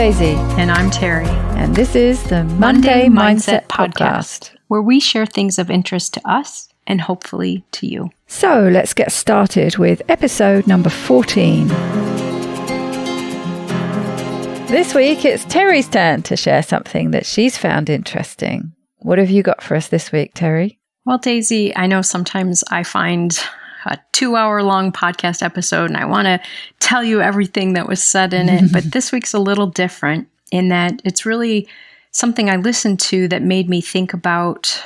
Daisy. And I'm Terri. And this is the Monday Mindset Podcast, where we share things of interest to us and hopefully to you. So let's get started with episode number 14. This week it's Terri's turn to share something that she's found interesting. What have you got for us this week, Terri? Well, Daisy, I know sometimes I find a 2-hour-long podcast episode and I want to tell you everything that was said in it, but this week's a little different in that it's really something I listened to that made me think about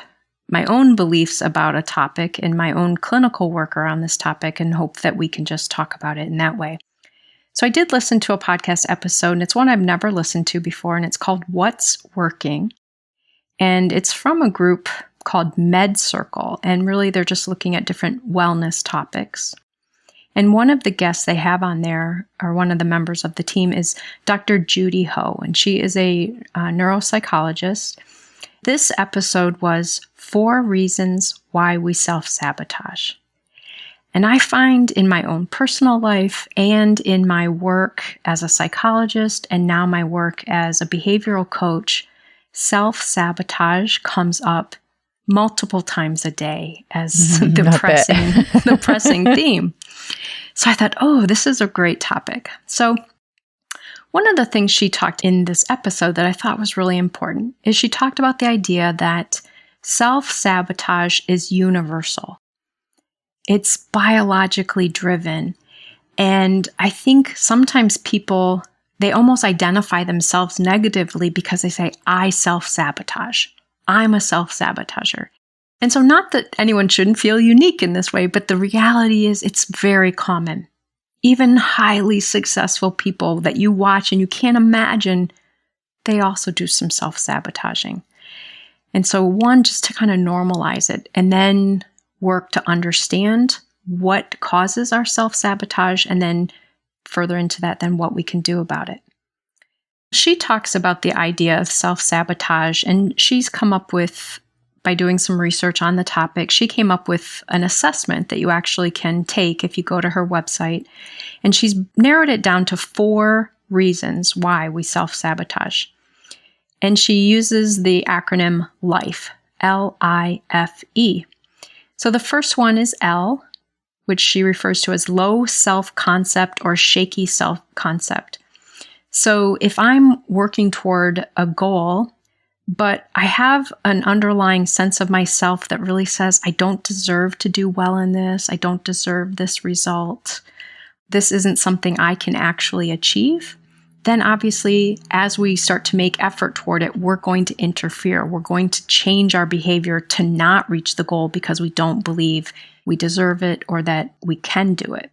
my own beliefs about a topic and my own clinical work around this topic and hope that we can just talk about it in that way. So I did listen to a podcast episode, and it's one I've never listened to before, and it's called What's Working? And it's from a group called Med Circle, and really they're just looking at different wellness topics. And one of the guests they have on there, or one of the members of the team, is Dr. Judy Ho, and she is a neuropsychologist. This episode was 4 reasons why we self-sabotage. And I find in my own personal life and in my work as a psychologist and now my work as a behavioral coach, self-sabotage comes up multiple times a day as the pressing theme. So I thought, oh, this is a great topic. So one of the things she talked in this episode that I thought was really important is she talked about the idea that self-sabotage is universal. It's biologically driven. And I think sometimes people, they almost identify themselves negatively because they say, I self-sabotage. I'm a self-sabotager. And so not that anyone shouldn't feel unique in this way, but the reality is it's very common. Even highly successful people that you watch and you can't imagine, they also do some self-sabotaging. And so one, just to kind of normalize it and then work to understand what causes our self-sabotage and then further into that, then what we can do about it. She talks about the idea of self-sabotage, and she's come up with, by doing some research on the topic, she came up with an assessment that you actually can take if you go to her website. And she's narrowed it down to 4 reasons why we self-sabotage. And she uses the acronym LIFE, L-I-F-E. So the first one is L, which she refers to as low self-concept or shaky self-concept. So if I'm working toward a goal, but I have an underlying sense of myself that really says, I don't deserve to do well in this. I don't deserve this result. This isn't something I can actually achieve. Then obviously, as we start to make effort toward it, we're going to interfere. We're going to change our behavior to not reach the goal because we don't believe we deserve it or that we can do it.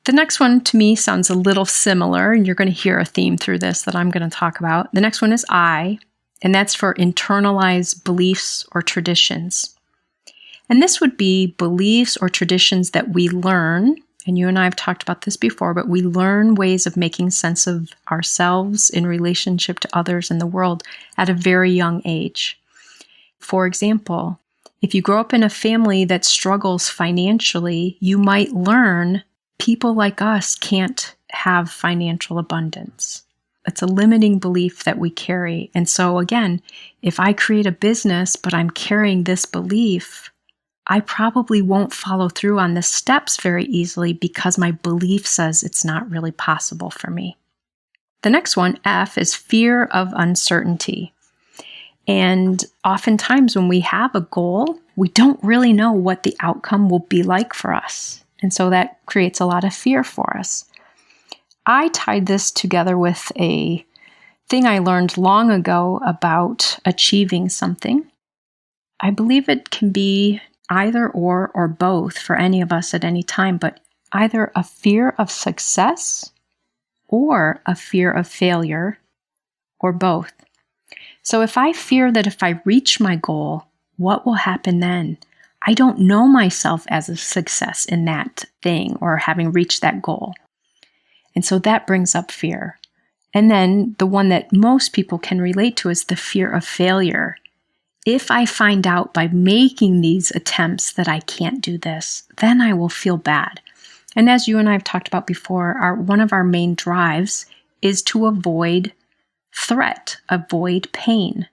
The next one to me sounds a little similar, and you're going to hear a theme through this that I'm going to talk about. The next one is I, and that's for internalized beliefs or traditions. And this would be beliefs or traditions that we learn, and you and I have talked about this before, but we learn ways of making sense of ourselves in relationship to others in the world at a very young age. For example, if you grow up in a family that struggles financially, you might learn people like us can't have financial abundance. It's a limiting belief that we carry. And so again, if I create a business, but I'm carrying this belief, I probably won't follow through on the steps very easily because my belief says it's not really possible for me. The next one, F, is fear of uncertainty. And oftentimes when we have a goal, we don't really know what the outcome will be like for us. And so that creates a lot of fear for us. I tied this together with a thing I learned long ago about achieving something. I believe it can be either or both for any of us at any time, but either a fear of success or a fear of failure or both. So if I fear that if I reach my goal, what will happen then? I don't know myself as a success in that thing or having reached that goal. And so that brings up fear. And then the one that most people can relate to is the fear of failure. If I find out by making these attempts that I can't do this, then I will feel bad. And as you and I have talked about before, one of our main drives is to avoid threat, avoid pain.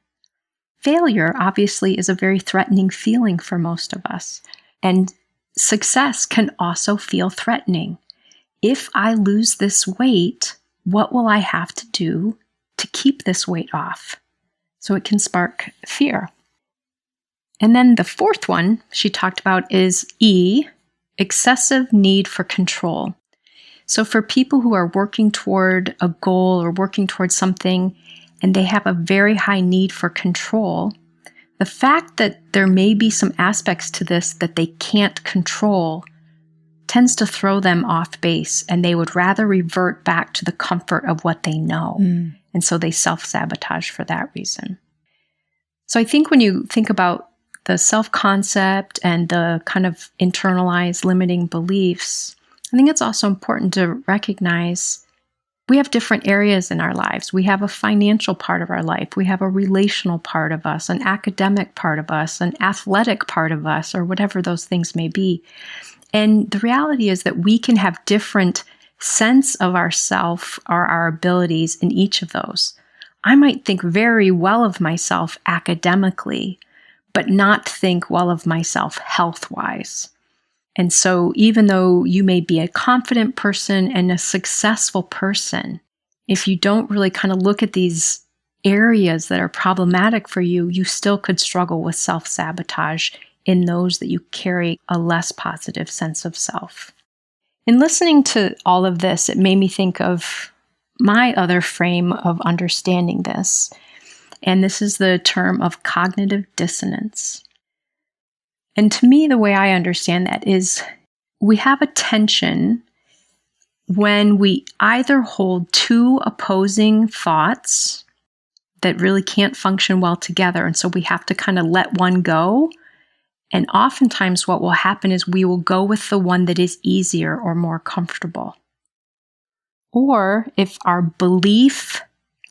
Failure, obviously, is a very threatening feeling for most of us. And success can also feel threatening. If I lose this weight, what will I have to do to keep this weight off? So it can spark fear. And then the fourth one she talked about is E, excessive need for control. So for people who are working toward a goal or working towards something and they have a very high need for control, the fact that there may be some aspects to this that they can't control tends to throw them off base, and they would rather revert back to the comfort of what they know. And so they self-sabotage for that reason. So I think when you think about the self-concept and the kind of internalized limiting beliefs, I think it's also important to recognize we have different areas in our lives. We have a financial part of our life. We have a relational part of us, an academic part of us, an athletic part of us, or whatever those things may be. And the reality is that we can have different sense of ourself or our abilities in each of those. I might think very well of myself academically, but not think well of myself health-wise. And so even though you may be a confident person and a successful person, if you don't really kind of look at these areas that are problematic for you, you still could struggle with self-sabotage in those that you carry a less positive sense of self. In listening to all of this, it made me think of my other frame of understanding this. And this is the term of cognitive dissonance. And to me, the way I understand that is we have a tension when we either hold two opposing thoughts that really can't function well together. And so we have to kind of let one go. And oftentimes what will happen is we will go with the one that is easier or more comfortable. Or if our belief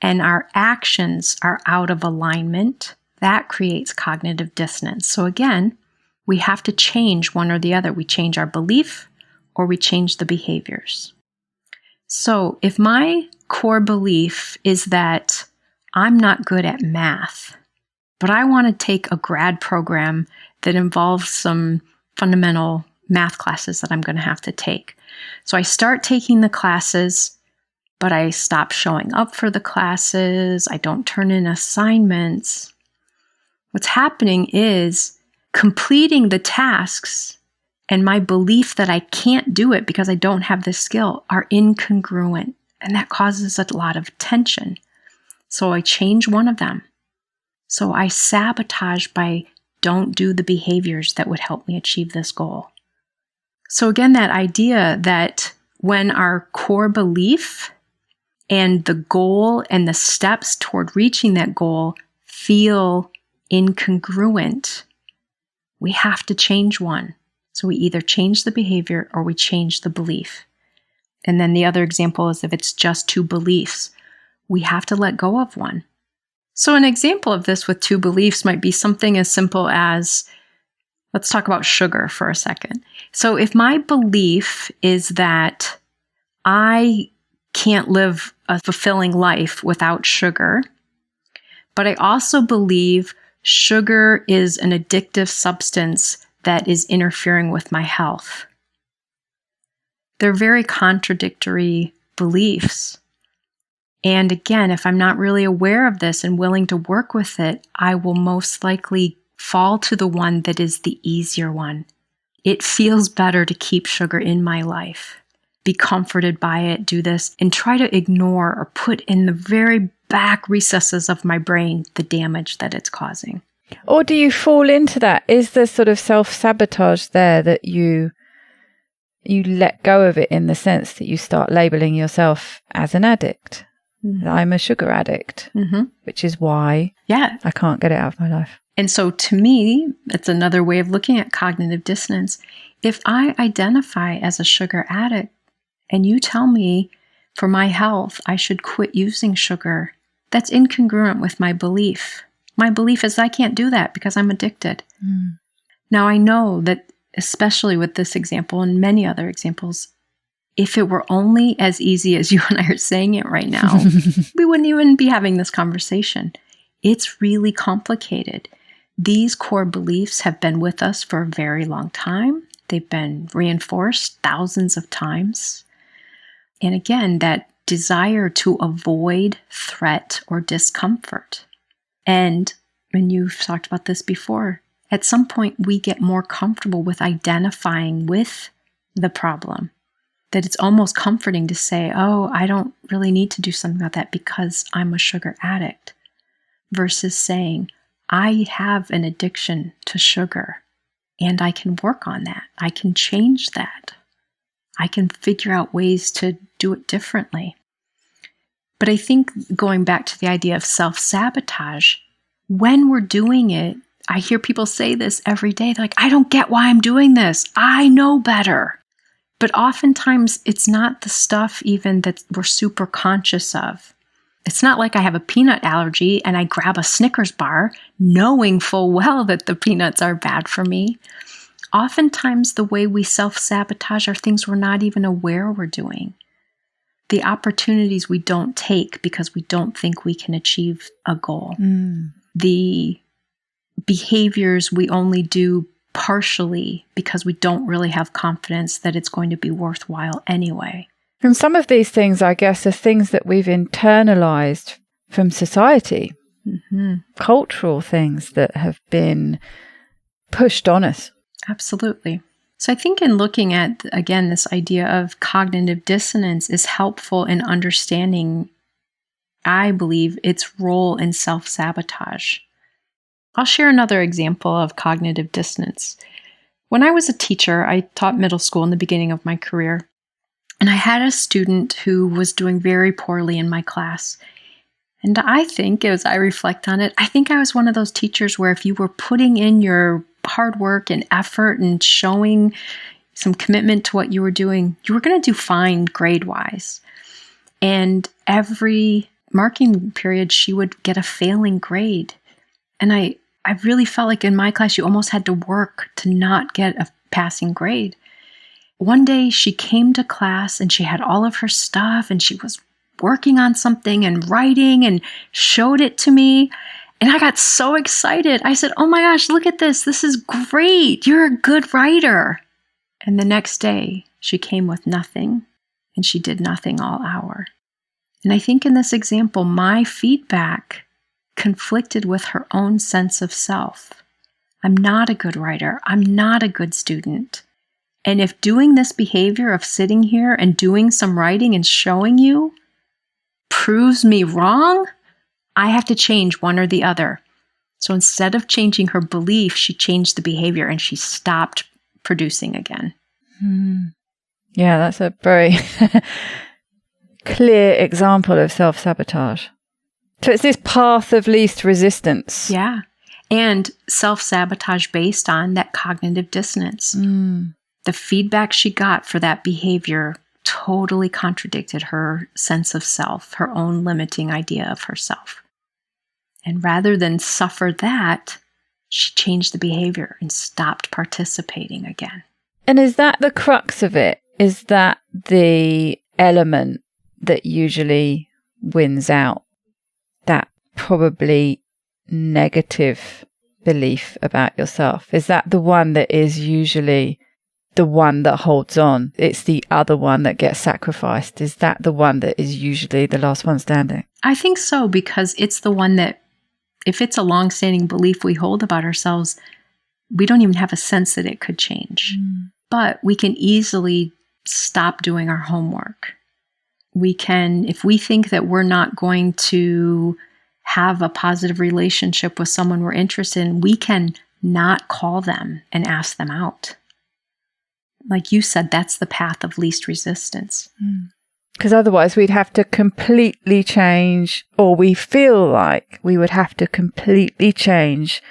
and our actions are out of alignment, that creates cognitive dissonance. So again, we have to change one or the other. We change our belief or we change the behaviors. So if my core belief is that I'm not good at math, but I want to take a grad program that involves some fundamental math classes that I'm going to have to take. So I start taking the classes, but I stop showing up for the classes. I don't turn in assignments. What's happening is completing the tasks and my belief that I can't do it because I don't have the skill are incongruent, and that causes a lot of tension. So I change one of them. So I sabotage by don't do the behaviors that would help me achieve this goal. So again, that idea that when our core belief and the goal and the steps toward reaching that goal feel incongruent, we have to change one. So we either change the behavior or we change the belief. And then the other example is if it's just two beliefs, we have to let go of one. So an example of this with two beliefs might be something as simple as, let's talk about sugar for a second. So if my belief is that I can't live a fulfilling life without sugar, but I also believe sugar is an addictive substance that is interfering with my health. They're very contradictory beliefs. And again, if I'm not really aware of this and willing to work with it, I will most likely fall to the one that is the easier one. It feels better to keep sugar in my life, be comforted by it, do this, and try to ignore or put in the very back recesses of my brain the damage that it's causing. Or do you fall into that? Is there sort of self-sabotage there that you let go of it in the sense that you start labeling yourself as an addict? Mm-hmm. I'm a sugar addict, which is why I can't get it out of my life. And so to me, it's another way of looking at cognitive dissonance. If I identify as a sugar addict and you tell me for my health I should quit using sugar, that's incongruent with my belief. My belief is I can't do that because I'm addicted. Now I know that, especially with this example and many other examples, if it were only as easy as you and I are saying it right now, we wouldn't even be having this conversation. It's really complicated. These core beliefs have been with us for a very long time. They've been reinforced thousands of times. And again, that desire to avoid threat or discomfort. And you've talked about this before, at some point we get more comfortable with identifying with the problem. That it's almost comforting to say, oh, I don't really need to do something about that because I'm a sugar addict. Versus saying, I have an addiction to sugar and I can work on that. I can change that. I can figure out ways to do it differently. But I think going back to the idea of self-sabotage, when we're doing it, I hear people say this every day. They're like, I don't get why I'm doing this. I know better. But oftentimes it's not the stuff even that we're super conscious of. It's not like I have a peanut allergy and I grab a Snickers bar knowing full well that the peanuts are bad for me. Oftentimes the way we self-sabotage are things we're not even aware we're doing. The opportunities we don't take because we don't think we can achieve a goal. The behaviors we only do partially because we don't really have confidence that it's going to be worthwhile anyway. And some of these things, I guess, are things that we've internalized from society, cultural things that have been pushed on us. Absolutely. So I think in looking at, again, this idea of cognitive dissonance is helpful in understanding, I believe, its role in self-sabotage. I'll share another example of cognitive dissonance. When I was a teacher, I taught middle school in the beginning of my career, and I had a student who was doing very poorly in my class. And I think, as I reflect on it, I think I was one of those teachers where if you were putting in your hard work and effort and showing some commitment to what you were doing, you were going to do fine grade-wise. And every marking period, she would get a failing grade. And I really felt like in my class, you almost had to work to not get a passing grade. One day she came to class and she had all of her stuff and she was working on something and writing and showed it to me. And I got so excited. I said, oh my gosh, look at this. This is great. You're a good writer. And the next day she came with nothing and she did nothing all hour. And I think in this example, my feedback conflicted with her own sense of self. I'm not a good writer. I'm not a good student. And if doing this behavior of sitting here and doing some writing and showing you proves me wrong, I have to change one or the other. So instead of changing her belief, she changed the behavior and she stopped producing again. Yeah, that's a very clear example of self-sabotage. So it's this path of least resistance. Yeah. And self-sabotage based on that cognitive dissonance. The feedback she got for that behavior totally contradicted her sense of self, her own limiting idea of herself. And rather than suffer that, she changed the behavior and stopped participating again. And is that the crux of it? Is that the element that usually wins out? That probably negative belief about yourself? Is that the one that is usually the one that holds on? It's the other one that gets sacrificed. Is that the one that is usually the last one standing? I think so, because it's the one that, if it's a long-standing belief we hold about ourselves, we don't even have a sense that it could change. But we can easily stop doing our homework. We can, if we think that we're not going to have a positive relationship with someone we're interested in, we can not call them and ask them out. Like you said, that's the path of least resistance. Because otherwise we'd have to completely change, or we feel like we would have to completely change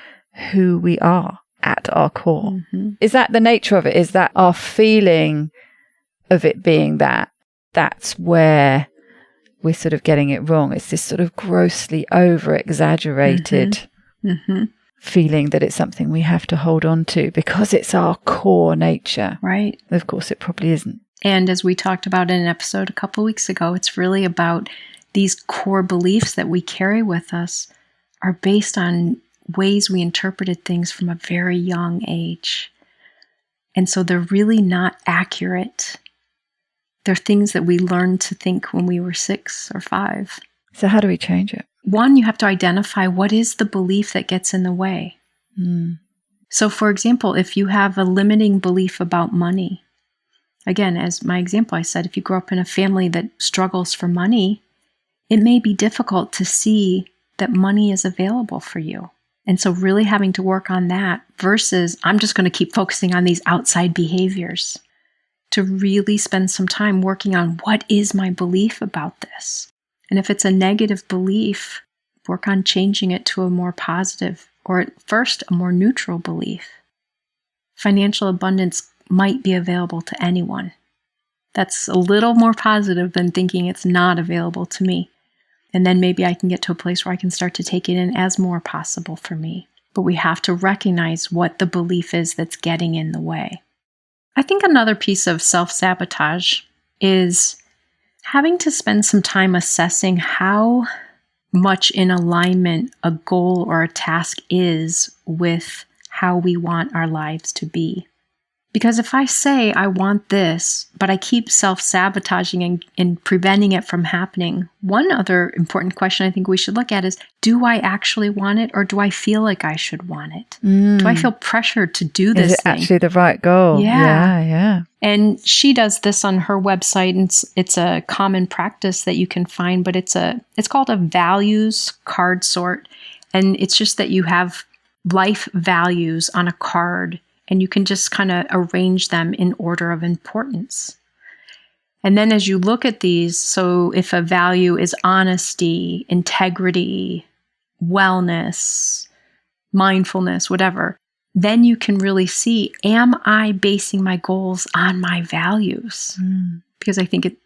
who we are at our core. Is that the nature of it? Is that our feeling of it being that? That's where we're sort of getting it wrong. It's this sort of grossly over-exaggerated feeling that it's something we have to hold on to because it's our core nature. Right. Of course, it probably isn't. And as we talked about in an episode a couple weeks ago, it's really about these core beliefs that we carry with us are based on ways we interpreted things from a very young age. And so they're really not accurate. They're things that we learned to think when we were 6 or 5. So how do we change it? One, you have to identify what is the belief that gets in the way. So for example, if you have a limiting belief about money, again, as my example, I said, if you grow up in a family that struggles for money, it may be difficult to see that money is available for you. And so really having to work on that versus I'm just going to keep focusing on these outside behaviors, to really spend some time working on what is my belief about this. And if it's a negative belief, work on changing it to a more positive, or at first a more neutral belief. Financial abundance might be available to anyone. That's a little more positive than thinking it's not available to me. And then maybe I can get to a place where I can start to take it in as more possible for me. But we have to recognize what the belief is that's getting in the way. I think another piece of self-sabotage is having to spend some time assessing how much in alignment a goal or a task is with how we want our lives to be. Because if I say I want this, but I keep self-sabotaging and preventing it from happening, one other important question I think we should look at is, do I actually want it, or do I feel like I should want it? Do I feel pressured to do this thing? Is it thing? actually the right goal? Yeah. And she does this on her website, and it's a common practice that you can find, but it's called a values card sort. And it's just that you have life values on a card, and you can just kind of arrange them in order of importance. And then as you look at these, so if a value is honesty, integrity, wellness, mindfulness, whatever, then you can really see, am I basing my goals on my values? Because I think it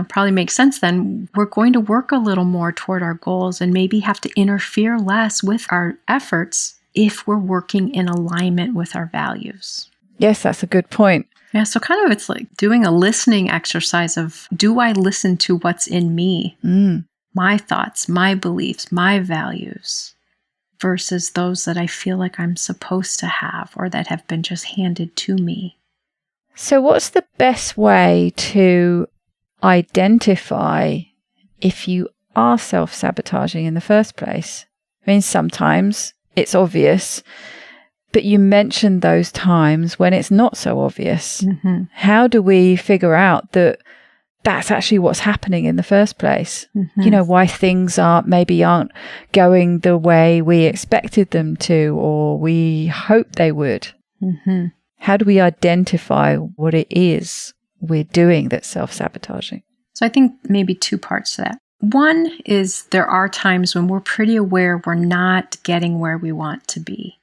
probably makes sense then. We're going to work a little more toward our goals and maybe have to interfere less with our efforts if we're working in alignment with our values. Yes, that's a good point. Yeah, so kind of it's like doing a listening exercise of, do I listen to what's in me? My thoughts, my beliefs, my values, versus those that I feel like I'm supposed to have or that have been just handed to me. So what's the best way to identify if you are self-sabotaging in the first place? I mean, sometimes it's obvious, but you mentioned those times when it's not so obvious. How do we figure out that that's actually what's happening in the first place? Why things aren't going the way we expected them to, or we hoped they would. How do we identify what it is we're doing that's self-sabotaging? So I think maybe 2 parts to that. One is there are times when we're pretty aware we're not getting where we want to be.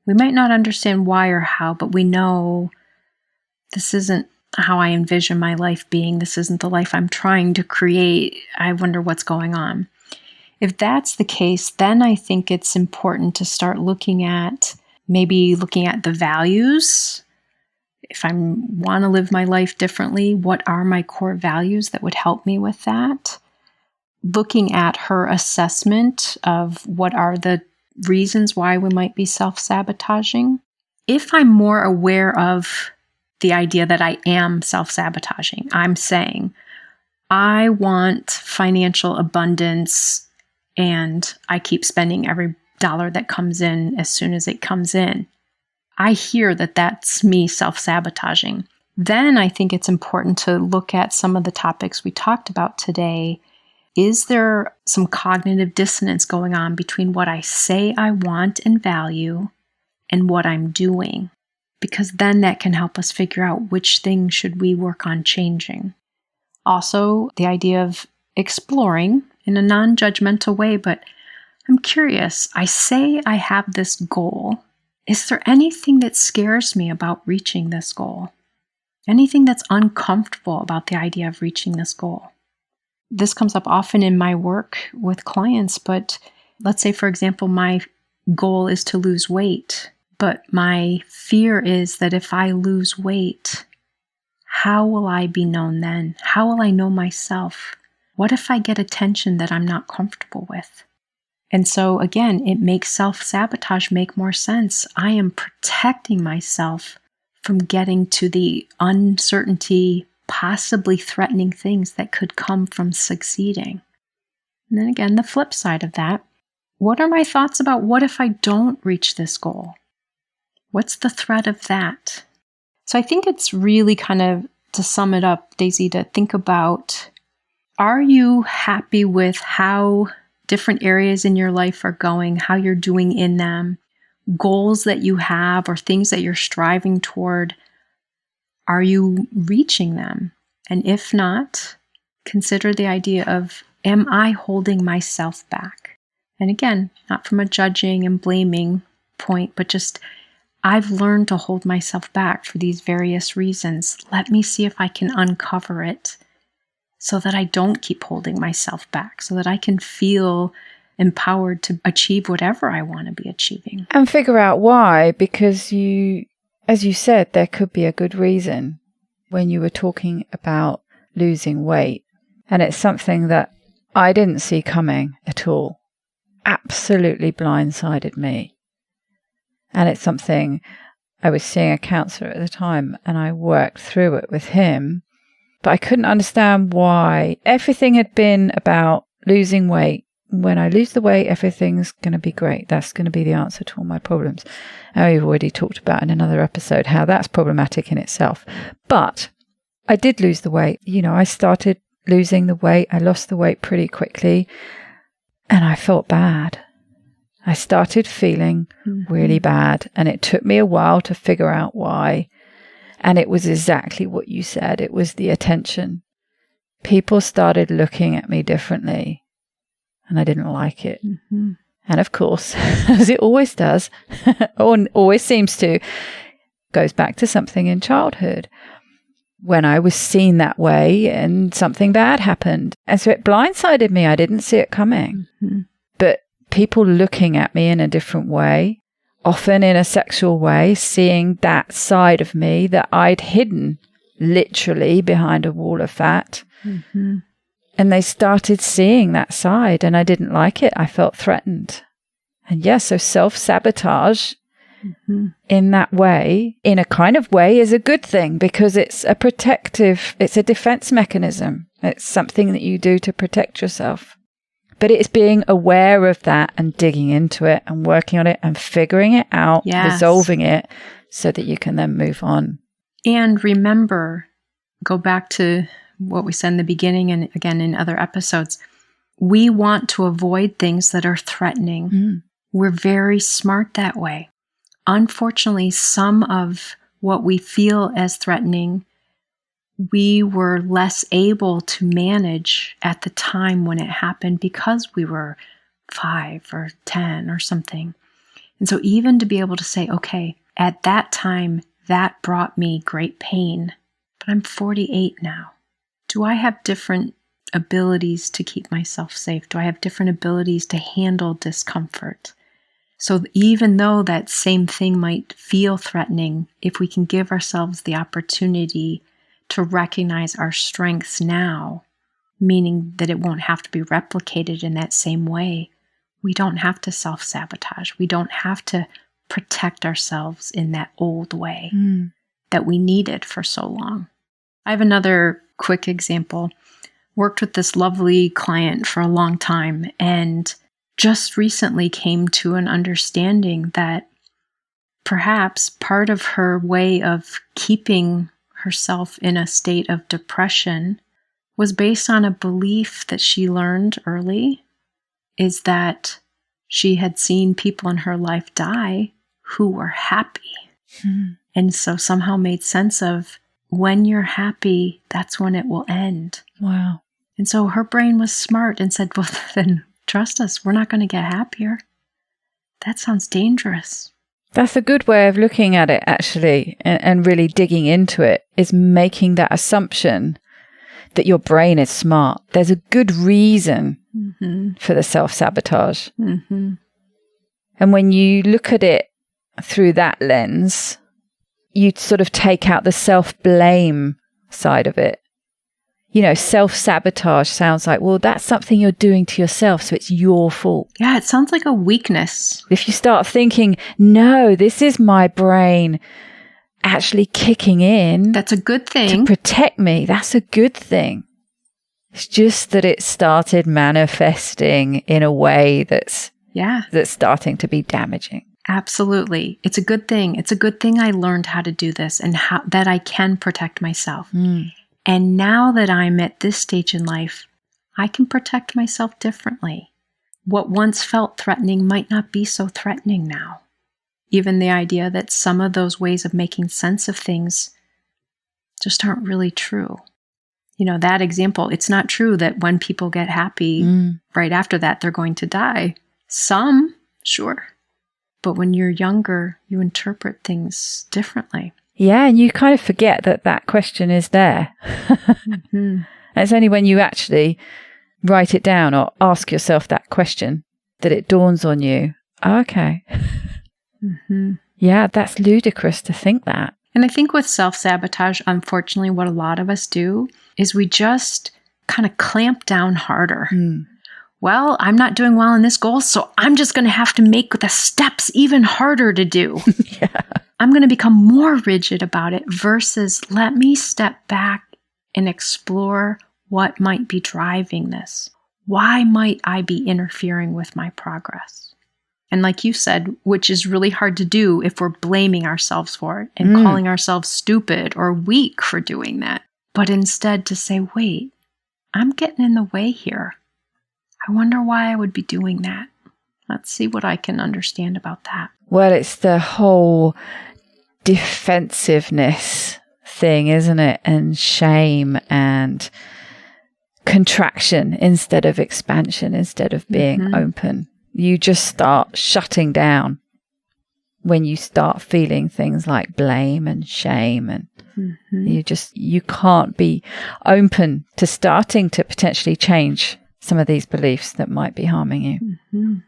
We might not understand why or how, but we know this isn't how I envision my life being. This isn't the life I'm trying to create. I wonder what's going on. If that's the case, then I think it's important to start looking at the values. If I want to live my life differently, what are my core values that would help me with that? Looking at her assessment of what are the reasons why we might be self-sabotaging. If I'm more aware of the idea that I am self-sabotaging, I'm saying, I want financial abundance and I keep spending every dollar that comes in as soon as it comes in. I hear that that's me self-sabotaging. Then I think it's important to look at some of the topics we talked about today. Is there some cognitive dissonance going on between what I say I want and value and what I'm doing? Because then that can help us figure out which things should we work on changing. Also, the idea of exploring in a non-judgmental way, but I'm curious. I say I have this goal. Is there anything that scares me about reaching this goal? Anything that's uncomfortable about the idea of reaching this goal? This comes up often in my work with clients, but let's say, for example, my goal is to lose weight, but my fear is that if I lose weight, how will I be known then? How will I know myself? What if I get attention that I'm not comfortable with? And so again, it makes self-sabotage make more sense. I am protecting myself from getting to the uncertainty, possibly threatening things that could come from succeeding. And then again, the flip side of that, what are my thoughts about what if I don't reach this goal? What's the threat of that? So I think it's really kind of, to sum it up, Daisy, to think about, are you happy with how different areas in your life are going, how you're doing in them, goals that you have or things that you're striving toward? Are you reaching them? And if not, consider the idea of, am I holding myself back? And again, not from a judging and blaming point, but just, I've learned to hold myself back for these various reasons. Let me see if I can uncover it so that I don't keep holding myself back, so that I can feel empowered to achieve whatever I want to be achieving. And figure out why, because you, as you said, there could be a good reason when you were talking about losing weight. And it's something that I didn't see coming at all. Absolutely blindsided me. And it's something, I was seeing a counsellor at the time and I worked through it with him, but I couldn't understand why. Everything had been about losing weight. When I lose the weight, everything's going to be great. That's going to be the answer to all my problems. And we've already talked about in another episode how that's problematic in itself. But I did lose the weight. You know, I started losing the weight. I lost the weight pretty quickly and I felt bad. I started feeling really bad, and it took me a while to figure out why. And it was exactly what you said. It was the attention. People started looking at me differently, and I didn't like it. Mm-hmm. And of course, as it always does, or always seems to, goes back to something in childhood when I was seen that way and something bad happened. And so it blindsided me. I didn't see it coming. Mm-hmm. But people looking at me in a different way, often in a sexual way, seeing that side of me that I'd hidden literally behind a wall of fat. Mm-hmm. And they started seeing that side and I didn't like it. I felt threatened. And yes, so self-sabotage in that way, in a kind of way, is a good thing because it's a protective, it's a defense mechanism. It's something that you do to protect yourself. But it's being aware of that and digging into it and working on it and figuring it out, resolving it so that you can then move on. And remember, go back to what we said in the beginning and again in other episodes. We want to avoid things that are threatening. We're very smart that way. Unfortunately, some of what we feel as threatening, we were less able to manage at the time when it happened because we were 5 or 10 or something. And so even to be able to say, okay, at that time, that brought me great pain, but I'm 48 now. Do I have different abilities to keep myself safe? Do I have different abilities to handle discomfort? So even though that same thing might feel threatening, if we can give ourselves the opportunity to recognize our strengths now, meaning that it won't have to be replicated in that same way. We don't have to self-sabotage. We don't have to protect ourselves in that old way that we needed for so long. I have another quick example. Worked with this lovely client for a long time and just recently came to an understanding that perhaps part of her way of keeping herself in a state of depression was based on a belief that she learned early, is that she had seen people in her life die who were happy. And so somehow made sense of when you're happy, that's when it will end. Wow. And so her brain was smart and said, well, then trust us, we're not going to get happier. That sounds dangerous. That's a good way of looking at it, actually, and really digging into it, is making that assumption that your brain is smart. There's a good reason for the self-sabotage. And when you look at it through that lens, you sort of take out the self-blame side of it. You know, self-sabotage sounds like, well, that's something you're doing to yourself, so it's your fault. Yeah, it sounds like a weakness. If you start thinking, no, this is my brain actually kicking in. That's a good thing. To protect me, that's a good thing. It's just that it started manifesting in a way that's starting to be damaging. Absolutely. It's a good thing. It's a good thing I learned how to do this and how that I can protect myself. And now that I'm at this stage in life, I can protect myself differently. What once felt threatening might not be so threatening now. Even the idea that some of those ways of making sense of things just aren't really true. You know, that example, it's not true that when people get happy, right after that, they're going to die. Some, sure. But when you're younger, you interpret things differently. Yeah, and you kind of forget that question is there. And it's only when you actually write it down or ask yourself that question that it dawns on you. Oh, okay. Yeah, that's ludicrous to think that. And I think with self-sabotage, unfortunately, what a lot of us do is we just kind of clamp down harder. Well, I'm not doing well in this goal, so I'm just going to have to make the steps even harder to do. I'm going to become more rigid about it versus let me step back and explore what might be driving this. Why might I be interfering with my progress? And like you said, which is really hard to do if we're blaming ourselves for it and calling ourselves stupid or weak for doing that. But instead to say, wait, I'm getting in the way here. I wonder why I would be doing that. Let's see what I can understand about that. Well, it's the whole defensiveness thing, isn't it? And shame and contraction instead of expansion, instead of being open. You just start shutting down when you start feeling things like blame and shame, and you can't be open to starting to potentially change some of these beliefs that might be harming you.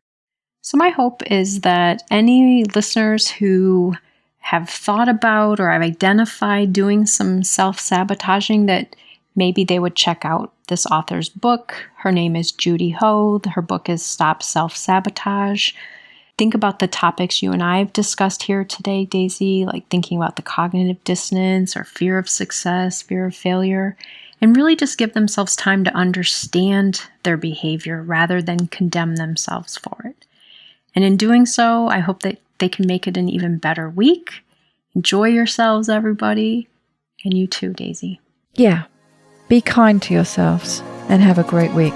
So my hope is that any listeners who have thought about or have identified doing some self-sabotaging, that maybe they would check out this author's book. Her name is Judy Ho. Her book is Stop Self-Sabotage. Think about the topics you and I have discussed here today, Daisy, like thinking about the cognitive dissonance or fear of success, fear of failure, and really just give themselves time to understand their behavior rather than condemn themselves for it. And in doing so, I hope that they can make it an even better week. Enjoy yourselves, everybody. And you too, Daisy. Yeah. Be kind to yourselves and have a great week.